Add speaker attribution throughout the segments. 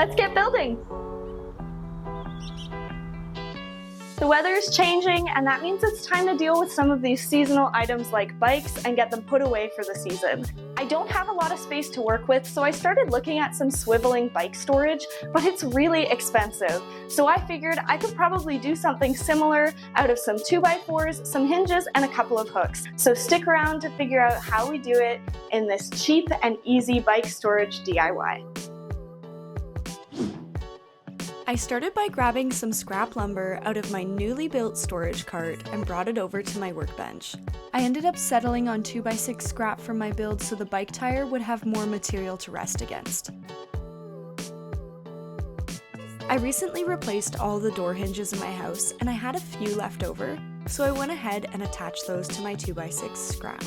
Speaker 1: Let's get building! The weather is changing, and that means it's time to deal with some of these seasonal items like bikes and get them put away for the season. I don't have a lot of space to work with, so I started looking at some swiveling bike storage, but it's really expensive. So I figured I could probably do something similar out of some 2x4s, some hinges, and a couple of hooks. So stick around to figure out how we do it in this cheap and easy bike storage DIY.
Speaker 2: I started by grabbing some scrap lumber out of my newly built storage cart and brought it over to my workbench. I ended up settling on 2x6 scrap for my build so the bike tire would have more material to rest against. I recently replaced all the door hinges in my house and I had a few left over, so I went ahead and attached those to my 2x6 scrap.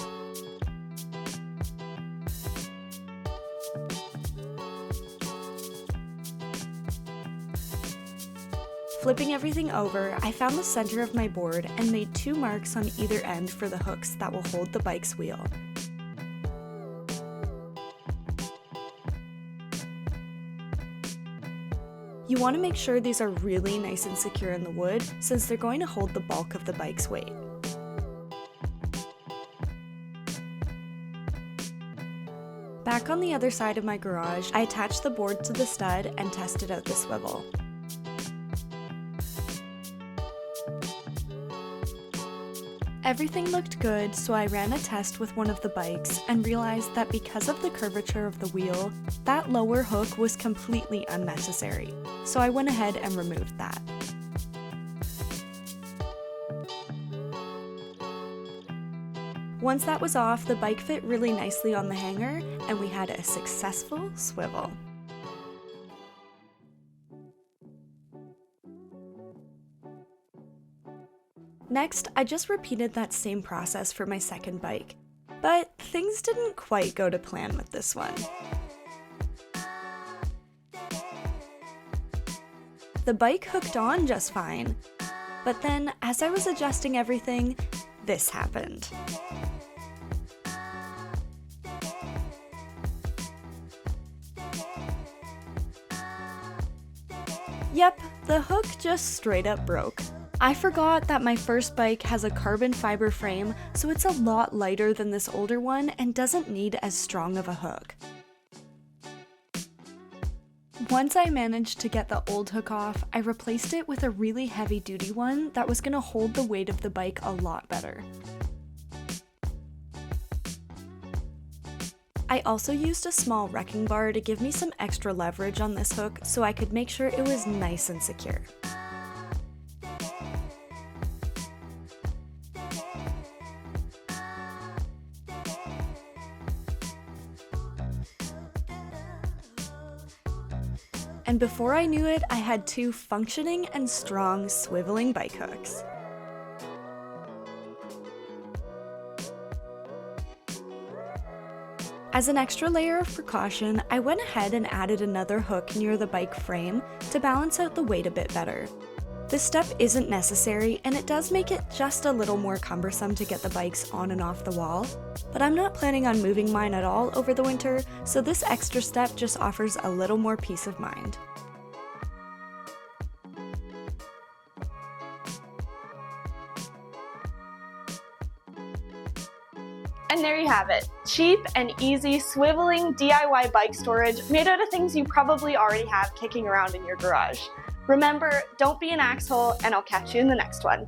Speaker 2: Flipping everything over, I found the center of my board and made 2 marks on either end for the hooks that will hold the bike's wheel. You want to make sure these are really nice and secure in the wood, since they're going to hold the bulk of the bike's weight. Back on the other side of my garage, I attached the board to the stud and tested out the swivel. Everything looked good, so I ran a test with one of the bikes and realized that because of the curvature of the wheel, that lower hook was completely unnecessary. So I went ahead and removed that. Once that was off, the bike fit really nicely on the hanger, and we had a successful swivel. Next, I just repeated that same process for my second bike, but things didn't quite go to plan with this one. The bike hooked on just fine, but then as I was adjusting everything, this happened. Yep, the hook just straight up broke. I forgot that my first bike has a carbon fiber frame, so it's a lot lighter than this older one and doesn't need as strong of a hook. Once I managed to get the old hook off, I replaced it with a really heavy-duty one that was going to hold the weight of the bike a lot better. I also used a small wrecking bar to give me some extra leverage on this hook so I could make sure it was nice and secure. And before I knew it, I had 2 functioning and strong swiveling bike hooks. As an extra layer of precaution, I went ahead and added another hook near the bike frame to balance out the weight a bit better. This step isn't necessary, and it does make it just a little more cumbersome to get the bikes on and off the wall, but I'm not planning on moving mine at all over the winter, so this extra step just offers a little more peace of mind.
Speaker 1: And there you have it, cheap and easy swiveling DIY bike storage made out of things you probably already have kicking around in your garage. Remember, don't be an axhole, and I'll catch you in the next one.